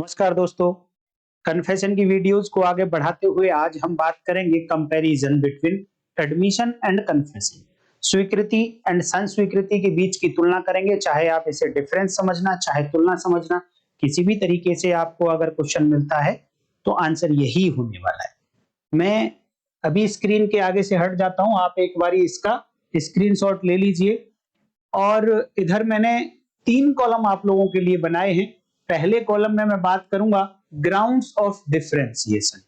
नमस्कार दोस्तों, कन्फेशन की वीडियोस को आगे बढ़ाते हुए आज हम बात करेंगे comparison between admission and confession. स्वीकृति एंड संस्वीकृति के बीच की तुलना करेंगे। चाहे आप इसे डिफरेंस समझना, चाहे तुलना समझना, किसी भी तरीके से आपको अगर क्वेश्चन मिलता है तो आंसर यही होने वाला है। मैं अभी स्क्रीन के आगे से हट जाता हूं, आप एक बारी इसका स्क्रीनशॉट ले लीजिए। और इधर मैंने 3 कॉलम आप लोगों के लिए बनाए हैं। पहले कॉलम में मैं बात करूंगा ग्राउंड्स ऑफ डिफरेंशिएशन,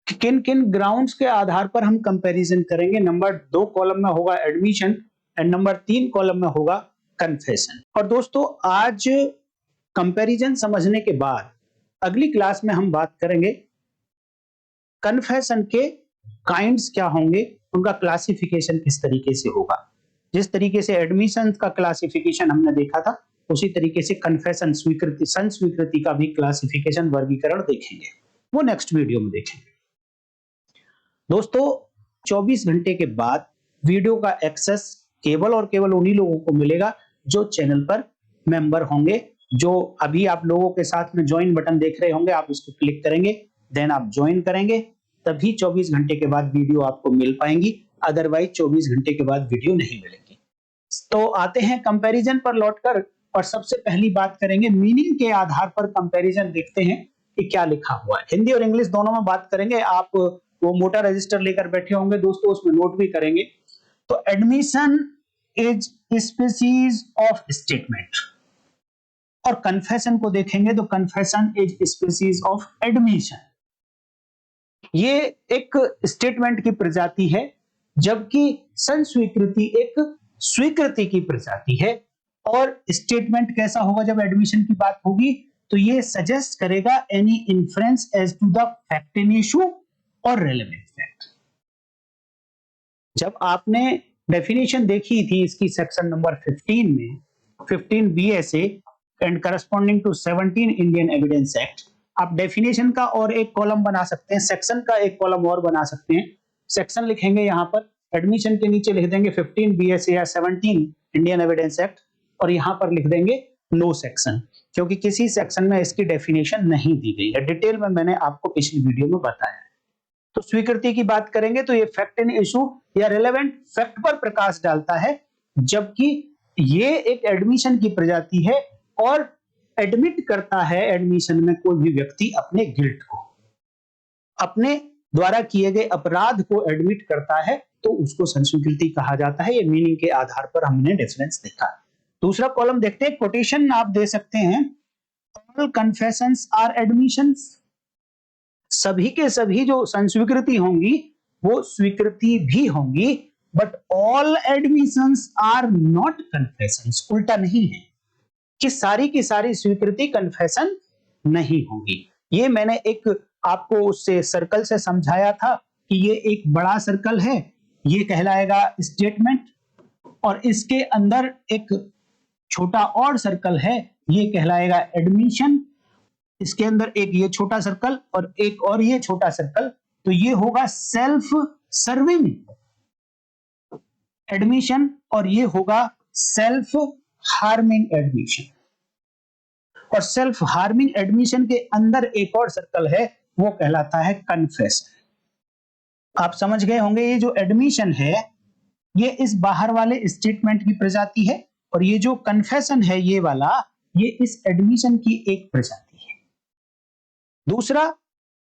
किन किन ग्राउंड्स के आधार पर हम कंपैरिजन करेंगे। नंबर 2 कॉलम में होगा एडमिशन एंड नंबर 3 कॉलम में होगा कन्फेशन। और दोस्तों, आज कंपैरिजन समझने के बाद अगली क्लास में हम बात करेंगे कन्फेशन के काइंड्स क्या होंगे, उनका क्लासिफिकेशन किस तरीके से होगा। जिस तरीके से एडमिशन का क्लासिफिकेशन हमने देखा था, उसी तरीके से कन्फेशन स्वीकृति संस्वीकृति का भी क्लासिफिकेशन वर्गीकरण देखेंगे, वो नेक्स्ट वीडियो में देखेंगे। दोस्तों, 24 घंटे के बाद वीडियो का एक्सेस केवल और केवल उन्हीं लोगों को मिलेगा जो चैनल पर मेंबर होंगे। जो अभी आप लोगों के साथ में ज्वाइन बटन देख रहे होंगे, आप उसको क्लिक करेंगे, देन आप ज्वाइन करेंगे, तभी 24 घंटे के बाद वीडियो आपको मिल पाएंगी। अदरवाइज 24 घंटे के बाद वीडियो नहीं मिलेगी। तो आते हैं कंपैरिजन पर लौटकर, और सबसे पहली बात करेंगे मीनिंग के आधार पर कंपैरिजन देखते हैं कि क्या लिखा हुआ है। हिंदी और इंग्लिश दोनों में बात करेंगे। आप वो मोटा रजिस्टर लेकर बैठे होंगे दोस्तों, उसमें नोट भी करेंगे। तो admission is species of statement, और कन्फेशन को देखेंगे तो confession is species of admission. ये एक स्टेटमेंट की प्रजाति है, जबकि संस्वीकृति एक स्वीकृति की प्रजाति है। और स्टेटमेंट कैसा होगा जब एडमिशन की बात होगी, तो ये सजेस्ट करेगा any inference as to the fact in issue और रेलेवेंट फैक्ट। जब आपने डेफिनेशन देखी थी इसकी सेक्शन नंबर 15 में, 15 BSA and corresponding to 17 Indian Evidence Act, आप डेफिनेशन का और एक कॉलम बना सकते हैं, सेक्शन का एक कॉलम और बना सकते हैं। सेक्शन लिखेंगे यहां पर, एडमिशन के नीचे लिख देंगे 15 बीएसए या 17 इंडियन एविडेंस एक्ट, और यहां पर लिख देंगे नो सेक्शन, क्योंकि किसी सेक्शन में इसकी डेफिनेशन नहीं दी गई है। डिटेल में मैंने आपको पिछली वीडियो में बताया है। तो स्वीकृति की बात करेंगे तो ये फैक्ट इन इशू या रिलेवेंट फैक्ट पर प्रकाश डालता है, जबकि ये एक एडमिशन की प्रजाति है और एडमिट करता है एडमिशन में कोई भी व्यक्ति अपने गिल्ट को, अपने द्वारा किए गए अपराध को एडमिट करता है, तो उसको संस्वीकृति कहा जाता है। ये मीनिंग के आधार पर हमने डिफरेंस देखा। दूसरा कॉलम देखते हैं, कोटेशन आप दे सकते हैं, ऑल कन्फेशंस आर एडमिशंस। सभी के सभी जो संस्वीकृति होंगी वो स्वीकृति भी होंगी, but all admissions are not confessions. उल्टा नहीं है कि सारी की सारी स्वीकृति कन्फेशन नहीं होगी। ये मैंने एक आपको उससे सर्कल से समझाया था कि ये एक बड़ा सर्कल है, ये कहलाएगा स्टेटमेंट, और इसके अंदर एक छोटा और सर्कल है, ये कहलाएगा एडमिशन। इसके अंदर एक ये छोटा सर्कल और एक और ये छोटा सर्कल, तो ये होगा सेल्फ सर्विंग एडमिशन, और ये होगा सेल्फ हार्मिंग एडमिशन। और सेल्फ हार्मिंग एडमिशन के अंदर एक और सर्कल है, वो कहलाता है कन्फेशन। आप समझ गए होंगे, ये जो एडमिशन है ये इस बाहर वाले स्टेटमेंट की प्रजाति है, और ये जो कन्फेशन है ये वाला, ये इस एडमिशन की एक प्रजाति है। दूसरा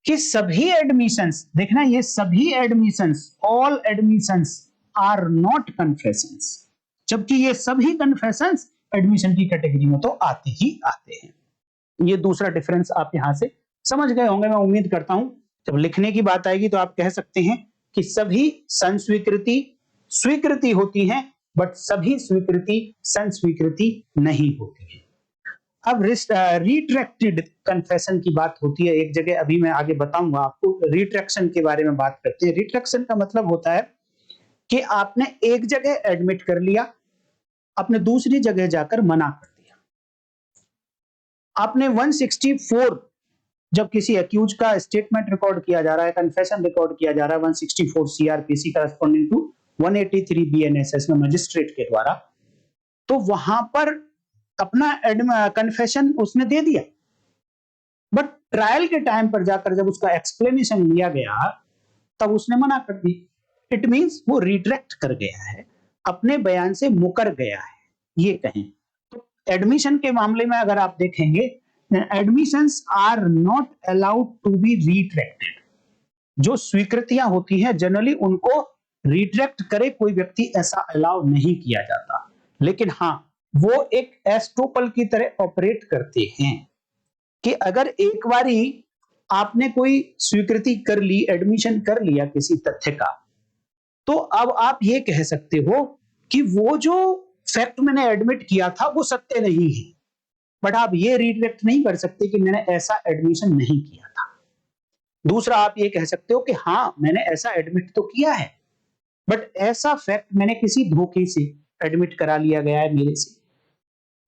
कि सभी एडमिशंस, देखना ये सभी admissions, all admissions are not confessions, जबकि ये सभी कन्फेशंस एडमिशन की कैटेगरी में तो आते ही आते हैं। ये दूसरा डिफरेंस आप यहां से समझ गए होंगे, मैं उम्मीद करता हूं। जब लिखने की बात आएगी तो आप कह सकते हैं कि सभी संस्वीकृति स्वीकृति होती है, बट सभी स्वीकृति संस्वीकृति नहीं होती है। अब रिट्रैक्टेड कन्फेशन की बात होती है एक जगह, अभी मैं आगे बताऊंगा आपको। रिट्रैक्शन के बारे में बात करते हैं। रिट्रैक्शन का मतलब होता है कि आपने एक जगह एडमिट कर लिया, आपने दूसरी जगह जाकर मना कर दिया। आपने 164, जब किसी अक्यूज का स्टेटमेंट रिकॉर्ड किया जा रहा है, कन्फेशन रिकॉर्ड किया जा रहा है 164 सीआरपीसी करस्पॉन्डिंग टू 183 बीएनएसएस में मजिस्ट्रेट के द्वारा, तो वहां पर अपना कन्फेशन उसने दे दिया, ट्रायल के टाइम पर जाकर जब उसका एक्सप्लेनेशन लिया गया तब उसने मना कर दी। इट मींस वो रिट्रैक्ट कर गया है, अपने बयान से मुकर गया है, ये कहें तो। एडमिशन के मामले में अगर आप देखेंगे, admissions are not allowed to be retracted. जो स्वीकृतियां होती हैं जनरली उनको रिट्रैक्ट करे कोई व्यक्ति ऐसा अलाउ नहीं किया जाता, लेकिन हाँ वो एक एस्टोपल की तरह ऑपरेट करते हैं कि अगर एक बारी आपने कोई स्वीकृति कर ली, एडमिशन कर लिया किसी तथ्य का, तो अब आप ये कह सकते हो कि वो जो फैक्ट मैंने एडमिट किया था वो सत्य नहीं है, बट आप ये रिट्रैक्ट नहीं कर सकते कि मैंने ऐसा एडमिशन नहीं किया था। दूसरा, आप ये कह सकते हो कि हाँ मैंने ऐसा एडमिट तो किया है, बट ऐसा फैक्ट मैंने किसी धोखे से एडमिट करा लिया गया है मेरे से,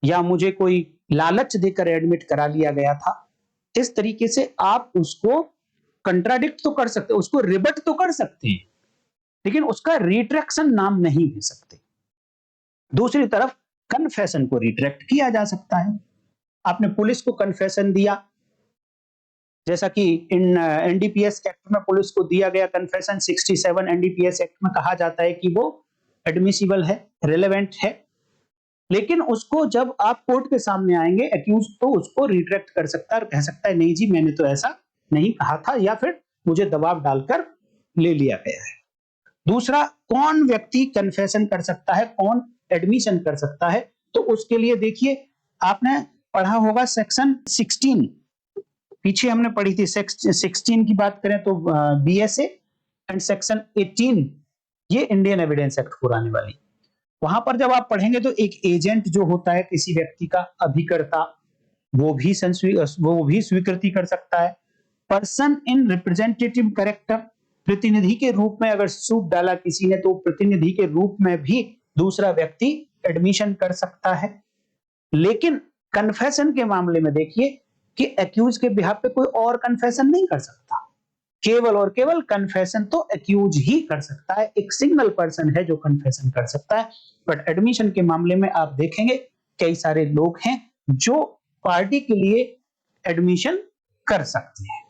या मुझे कोई लालच देकर एडमिट करा लिया गया था। इस तरीके से आप उसको कंट्राडिक्ट तो कर सकते, उसको रिबट तो कर सकते हैं, लेकिन उसका रिट्रैक्शन नाम नहीं दे सकते। दूसरी तरफ कन्फेशन को रिट्रैक्ट किया जा सकता है। आपने पुलिस को कन्फेशन दिया, जैसा कि इन एनडीपीएस एक्ट में पुलिस को दिया गया कन्फेशन, 67 एनडीपीएस एक्ट में कहा जाता है कि वो एडमिसिबल है, रिलेवेंट है, लेकिन उसको जब आप कोर्ट के सामने आएंगे एक्यूज तो उसको रिट्रैक्ट कर सकता है और कह सकता है नहीं जी मैंने तो ऐसा नहीं कहा था, या फिर मुझे दबाव डालकर ले लिया गया है। दूसरा, कौन व्यक्ति कन्फेशन कर सकता है, कौन एडमिशन कर सकता है, तो उसके लिए देखिए आपने पढ़ा होगा सेक्शन 16, पीछे हमने पढ़ी थी 16 की बात करें तो बीएसए, एंड सेक्शन 18 ये इंडियन एविडेंस एक्ट पुराने वाली। वहां पर जब आप पढ़ेंगे तो एक एजेंट जो होता है किसी व्यक्ति का, अभिकर्ता, वो भी स्वीकृति कर सकता है। पर्सन इन रिप्रेजेंटेटिव कैरेक्टर, प्रतिनिधि के रूप में अगर सूट डाला किसी ने तो प्रतिनिधि के रूप में भी दूसरा व्यक्ति एडमिशन कर सकता है। लेकिन कन्फेशन के मामले में देखिए कि एक्यूज के बिहाफ पे कोई और कन्फेशन नहीं कर सकता, केवल और केवल कन्फेशन तो एक्यूज ही कर सकता है, एक सिंगल पर्सन है जो कन्फेशन कर सकता है। बट एडमिशन के मामले में आप देखेंगे कई सारे लोग हैं जो पार्टी के लिए एडमिशन कर सकते हैं।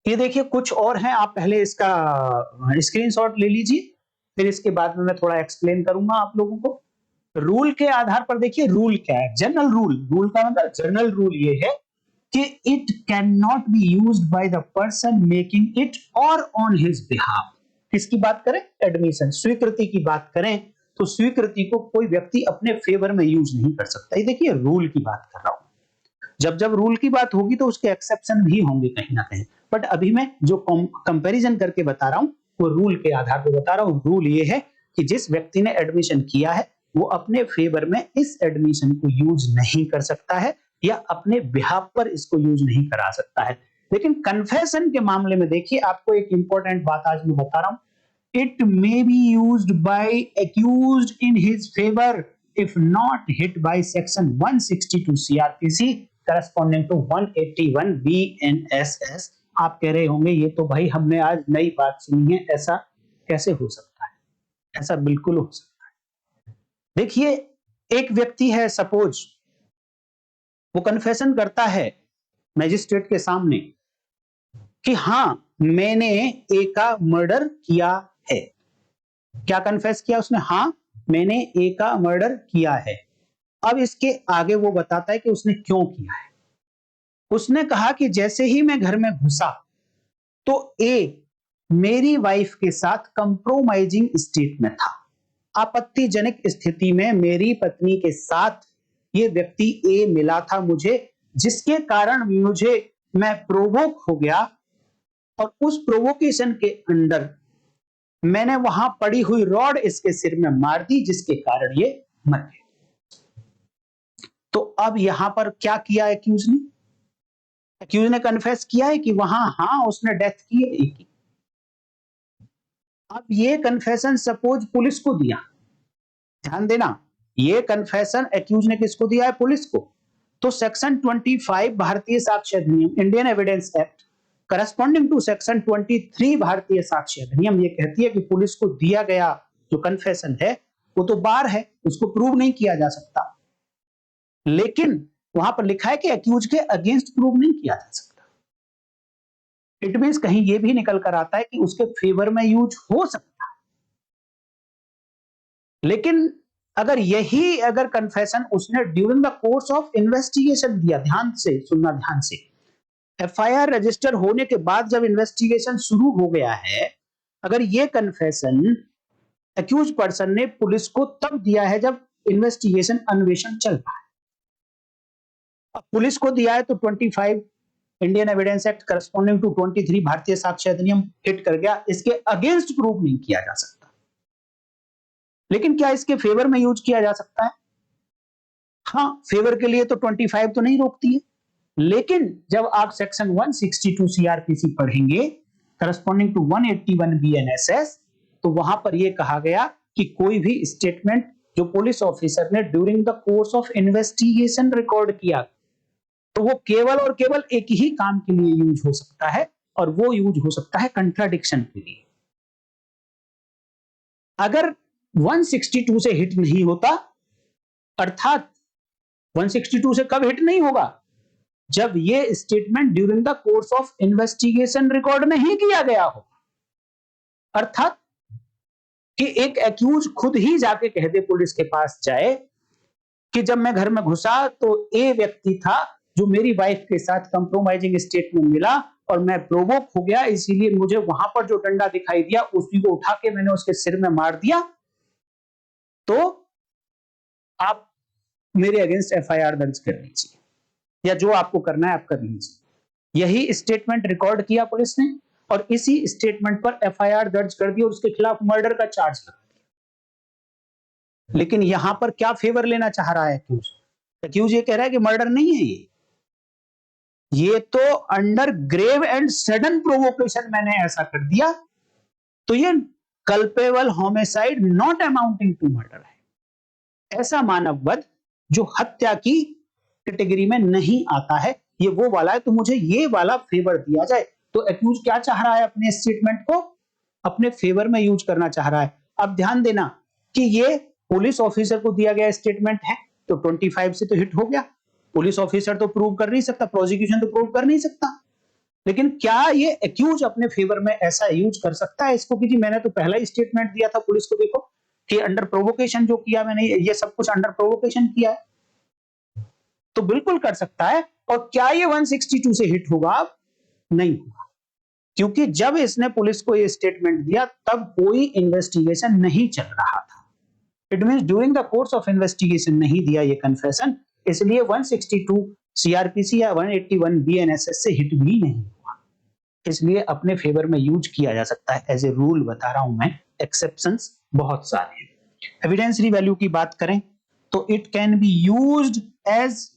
ये देखिए कुछ और हैं, आप पहले इसका स्क्रीनशॉट ले लीजिए, फिर इसके बाद में मैं थोड़ा एक्सप्लेन करूंगा आप लोगों को। रूल के आधार पर देखिए रूल क्या है, जनरल रूल, रूल का मतलब जनरल रूल ये है कि it can not be used by the person making it और ऑन हिज बिहाफ। किसकी बात करें? एडमिशन, स्वीकृति की बात करें तो स्वीकृति को कोई व्यक्ति अपने फेवर में यूज नहीं कर सकता। ये देखिए रूल की बात कर रहा हूं, जब जब रूल की बात होगी तो उसके एक्सेप्शन भी होंगे कहीं ना कहीं, बट अभी मैं जो कंपैरिजन करके बता रहा हूं वो रूल के आधार पर बता रहा हूं। रूल ये है कि जिस व्यक्ति ने एडमिशन किया है वो अपने फेवर में इस एडमिशन को यूज नहीं कर सकता है या अपने बिहाफ पर इसको यूज नहीं करा सकता है। लेकिन कन्फेशन के मामले में देखिए आपको एक इंपॉर्टेंट बात आज मैं बता रहा हूं, it may be used by accused in his favour if not hit by section 162 CrPC corresponding to 181 BNSS. आप कह रहे होंगे ये तो भाई हमने आज नई बात सुनी है, ऐसा कैसे हो सकता है? ऐसा बिल्कुल हो सकता है। देखिए एक व्यक्ति है, सपोज वो कन्फेशन करता है मैजिस्ट्रेट के सामने कि हां मैंने ए का मर्डर किया है। क्या कन्फेस किया उसने? हां मैंने ए का मर्डर किया है। अब इसके आगे वो बताता है कि उसने क्यों किया है। उसने कहा कि जैसे ही मैं घर में घुसा तो ए मेरी वाइफ के साथ कंप्रोमाइजिंग स्टेट में था, आपत्तिजनक स्थिति में मेरी पत्नी के साथ ये व्यक्ति ए मिला था मुझे, जिसके कारण मैं प्रोवोक हो गया और उस प्रोवोकेशन के अंडर मैंने वहां पड़ी हुई रॉड इसके सिर में मार दी, जिसके कारण ये मर गया। तो अब यहां पर क्या किया एक्यूज ने? एक्यूज ने कन्फेस किया है कि वहां हां उसने डेथ की है। अब ये कन्फेशन सपोज पुलिस को दिया, ध्यान देना ये कन्फेशन एक्यूज ने किसको दिया है? पुलिस को। तो section 25 Bharatiya Sakshya Adhiniyam Indian Evidence Act corresponding to section 23 Bharatiya Sakshya अधिनियम ये कहती है कि पुलिस को दिया गया जो कन्फेशन है वो तो बार है, उसको प्रूव नहीं किया जा सकता, लेकिन वहां पर लिखा है कि एक्यूज के अगेंस्ट प्रूव नहीं किया जा सकता। इट मींस कहीं ये भी निकल कर आता है कि उसके फेवर में यूज हो सकता है। लेकिन अगर कन्फेशन उसने during the course of investigation दिया, ध्यान से सुनना, ध्यान से, एफआईआर रजिस्टर होने के बाद जब इन्वेस्टिगेशन शुरू हो गया है, अगर ये कन्फेशन अक्यूज पर्सन ने पुलिस को तब दिया है जब इन्वेस्टिगेशन अन्वेषण चल रहा है, अब पुलिस को दिया है तो 25 Indian Evidence Act corresponding to 23 Bharatiya Sakshya अधिनियम हिट कर गया, इसके अगेंस्ट प्रूफ नहीं किया जा सकता। लेकिन क्या इसके फेवर में यूज किया जा सकता है? हाँ, फेवर के लिए तो 25 तो नहीं रोकती है, लेकिन जब आप सेक्शन 162 सीआरपीसी पढ़ेंगे करस्पॉन्डिंग टू 181 बीएनएसएस, तो वहां पर यह कहा गया कि कोई भी स्टेटमेंट जो पुलिस ऑफिसर ने during the course of investigation record किया, तो वो केवल और केवल एक ही काम के लिए यूज हो सकता है, और वो यूज हो सकता है कंट्राडिक्शन के लिए। अगर 162 से हिट नहीं होता, अर्थात 162 से कब हिट नहीं होगा? जब ये statement during the course of investigation record नहीं किया गया हो, अर्थात कि एक एक्यूज खुद ही जाके कह दे, पुलिस के पास जाए कि जब मैं घर में घुसा तो ए व्यक्ति था जो मेरी वाइफ के साथ कंप्रोमाइजिंग स्टेट में मिला और मैं प्रोवोक हो गया, इसीलिए मुझे वहां पर जो डंडा दिखाई दिया उसी को उठा के मैंने उसके सिर में मार दिया, तो आप मेरे अगेंस्ट एफआईआर दर्ज कर लीजिए, या जो आपको करना है आप कर लीजिए। यही स्टेटमेंट रिकॉर्ड किया पुलिस ने और इसी स्टेटमेंट पर एफआईआर दर्ज कर दी और उसके खिलाफ मर्डर का चार्ज लगा दिया। लेकिन यहां पर क्या फेवर लेना चाह रहा है एक्यूज? एक्यूज ये कह रहा है कि मर्डर नहीं है, ये तो under grave and sudden provocation मैंने ऐसा कर दिया, तो ये culpable homicide not amounting to murder है। ऐसा मानव वध जो हत्या की कैटेगरी में नहीं आता है, ये वो वाला है, तो मुझे ये वाला फेवर दिया जाए। तो एक्यूज क्या चाह रहा है? अपने स्टेटमेंट को अपने फेवर में यूज करना चाह रहा है। अब ध्यान देना कि ये पुलिस ऑफिसर को दिया गया स्टेटमेंट है, तो 25 से तो हिट हो गया। पुलिस ऑफिसर तो प्रूव कर नहीं सकता, प्रोसिक्यूशन तो प्रूव कर नहीं सकता, लेकिन क्या ये एक्यूज अपने फेवर में ऐसा यूज कर सकता है इसको कि जी मैंने तो पहला ही स्टेटमेंट दिया था पुलिस को, देखो कि अंडर प्रोवोकेशन जो किया मैंने, ये सब कुछ अंडर प्रोवोकेशन किया है, तो बिल्कुल कर सकता है। और क्या ये 162 से हिट होगा? नहीं होगा, क्योंकि जब इसने पुलिस को ये स्टेटमेंट दिया तब कोई इन्वेस्टिगेशन नहीं चल रहा था। It means during the course of investigation नहीं दिया ये कन्फेशन, इसलिए 162 सीआरपीसी या 181 बीएनएसएस से हिट भी नहीं हुआ, इसलिए अपने फेवर में यूज किया जा सकता है। एज ए रूल बता रहा हूं मैं, एक्सेप्शंस बहुत सारे हैं। एविडेंसरी वैल्यू की बात करें तो it can be used as,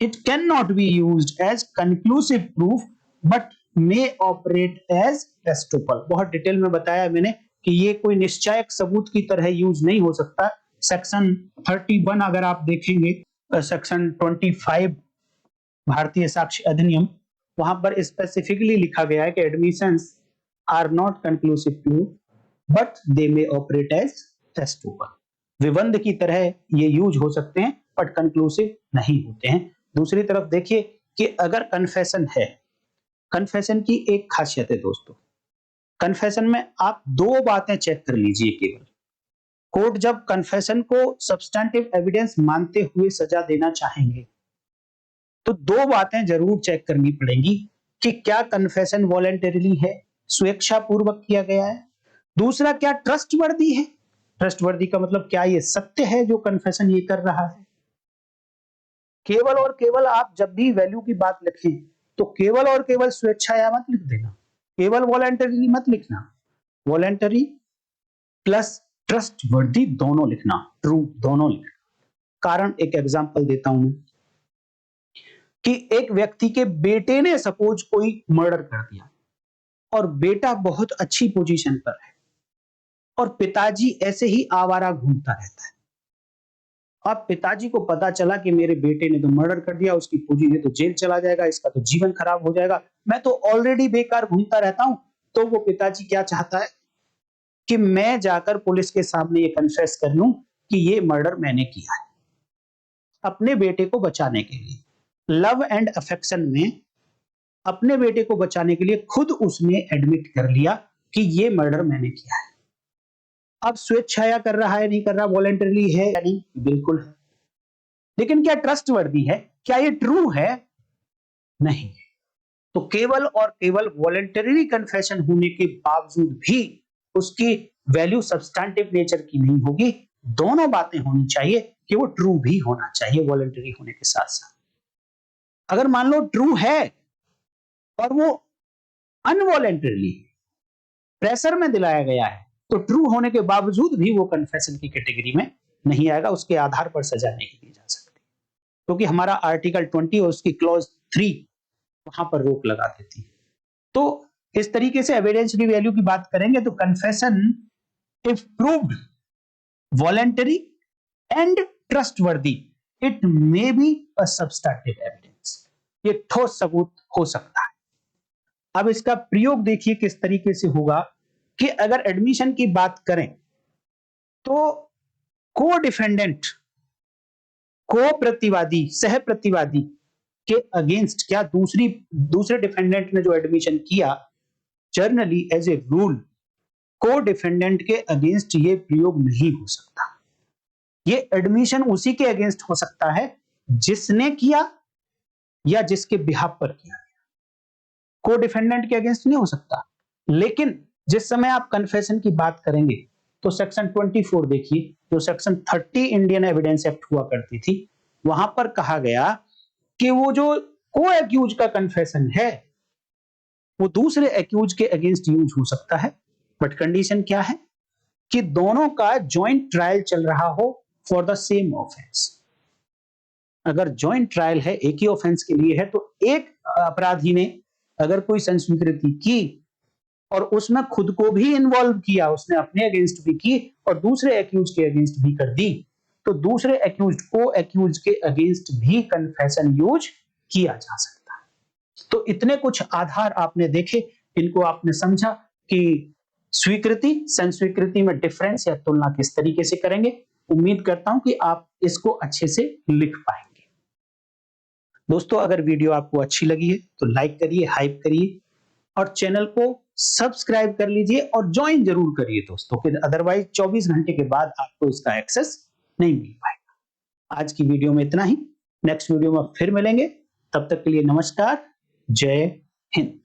it can not be used as conclusive proof but may operate as estoppel. बहुत डिटेल में बताया मैंने कि ये कोई निश्चायक सबूत की तरह यूज नहीं हो सकता। सेक्शन 31 अगर आप देखेंगे, सेक्शन 25 भारतीय साक्ष्य अधिनियम, वहां पर स्पेसिफिकली लिखा गया है कि admissions are not conclusive proof but they may operate as estoppel. विबंध की तरह ये यूज हो सकते हैं बट कंक्लूसिव नहीं होते हैं। दूसरी तरफ देखिए कि अगर कन्फेशन है, कन्फेशन की एक खासियत है दोस्तों, कन्फेशन में आप दो बातें चेक कर लीजिए केवल। कोर्ट जब कन्फेशन को सब्सटैंटिव एविडेंस मानते हुए सजा देना चाहेंगे तो दो बातें जरूर चेक करनी पड़ेगी कि क्या कन्फेशन वॉलंटरीली है, स्वेच्छा पूर्वक किया गया है। दूसरा, क्या ट्रस्टवर्दी है। ट्रस्टवर्दी का मतलब क्या ये सत्य है जो कन्फेशन ये कर रहा है। केवल और केवल आप जब भी वैल्यू की बात लिखें तो केवल और केवल स्वेच्छाया मत लिख देना, केवल वॉलंटरी मत लिखना, वॉलंटरी प्लस ट्रस्टवर्दी दोनों लिखना, ट्रू दोनों लिखना। कारण एक एग्जांपल देता हूं मैं कि एक व्यक्ति के बेटे ने सपोज कोई मर्डर कर दिया और बेटा बहुत अच्छी पोजीशन पर है और पिताजी ऐसे ही आवारा घूमता रहता है। अब पिताजी को पता चला कि मेरे बेटे ने तो मर्डर कर दिया, उसकी पोजीशन तो जेल चला जाएगा, इसका तो जीवन खराब हो जाएगा, मैं तो ऑलरेडी बेकार घूमता रहता हूं। तो वो पिताजी क्या चाहता है कि मैं जाकर पुलिस के सामने ये कन्फेस कर लूं कि ये मर्डर मैंने किया है, अपने बेटे को बचाने के लिए। लव एंड अफेक्शन में अपने बेटे को बचाने के लिए खुद उसने एडमिट कर लिया कि ये मर्डर मैंने किया है। अब स्वेच्छाया कर रहा है, नहीं कर रहा, वॉलंटरली है या नहीं, बिल्कुल है। लेकिन क्या ट्रस्टवर्दी है, क्या ये ट्रू है? नहीं। तो केवल और केवल वॉलंटरी कन्फेशन होने के बावजूद भी उसकी वैल्यू सब्सटैंटिव नेचर की नहीं होगी। दोनों बातें होनी चाहिए कि वो ट्रू भी होना चाहिए वॉलंटरी होने के साथ साथ। अगर मान लो ट्रू है और वो अनवॉलंटरली प्रेशर में दिलाया गया है, तो ट्रू होने के बावजूद भी वो कन्फेशन की कैटेगरी में नहीं आएगा, उसके आधार पर सजा नहीं दी जा सकती, क्योंकि हमारा आर्टिकल 20 और उसकी क्लॉज 3 वहां पर रोक लगा देती है। तो इस तरीके से एविडेंशियरी वैल्यू की बात करेंगे तो confession if proved voluntary and trustworthy it may be a substantive evidence, ये ठोस सबूत हो सकता है। अब इसका प्रयोग देखिए किस तरीके से होगा कि अगर एडमिशन की बात करें तो को डिफेंडेंट, को प्रतिवादी, सह प्रतिवादी के अगेंस्ट, क्या दूसरे डिफेंडेंट ने जो एडमिशन किया, जर्नली एज ए रूल को डिफेंडेंट के अगेंस्ट ये प्रयोग नहीं हो सकता। ये एडमिशन उसी के अगेंस्ट हो सकता है जिसने किया या जिसके बिहाफ पर किया, को डिफेंडेंट के अगेंस्ट नहीं हो सकता। लेकिन जिस समय आप कन्फेशन की बात करेंगे तो सेक्शन 24 देखिए, जो सेक्शन 30 इंडियन एविडेंस एक्ट हुआ करती थी, वहां पर कहा गया कि वो जो को एक्यूज का कन्फेशन है वो दूसरे एक्यूज के अगेंस्ट यूज हो सकता है, बट कंडीशन क्या है कि दोनों का जॉइंट ट्रायल चल रहा हो फॉर द सेम ऑफेंस। अगर जॉइंट ट्रायल है, एक ही ऑफेंस के लिए है, तो एक अपराधी ने अगर कोई संस्वीकृति की और उसमें खुद को भी इन्वॉल्व किया, उसने अपने अगेंस्ट भी की और दूसरे एक्यूज के अगेंस्ट भी कर दी, तो दूसरे एक्यूज को एक्यूज के अगेंस्ट भी कन्फेशन यूज किया जा सकता है। तो इतने कुछ आधार आपने देखे, इनको आपने समझा कि स्वीकृति संस्वीकृति में डिफरेंस या तुलना किस तरीके से करेंगे। उम्मीद करता हूं कि आप इसको अच्छे से लिख पाएंगे। दोस्तों, अगर वीडियो आपको अच्छी लगी है तो लाइक करिए, हाइप करिए और चैनल को सब्सक्राइब कर लीजिए और ज्वाइन जरूर करिए दोस्तों, फिर अदरवाइज 24 घंटे के बाद आपको इसका एक्सेस नहीं मिल पाएगा। आज की वीडियो में इतना ही, नेक्स्ट वीडियो में फिर मिलेंगे, तब तक के लिए नमस्कार, जय हिंद।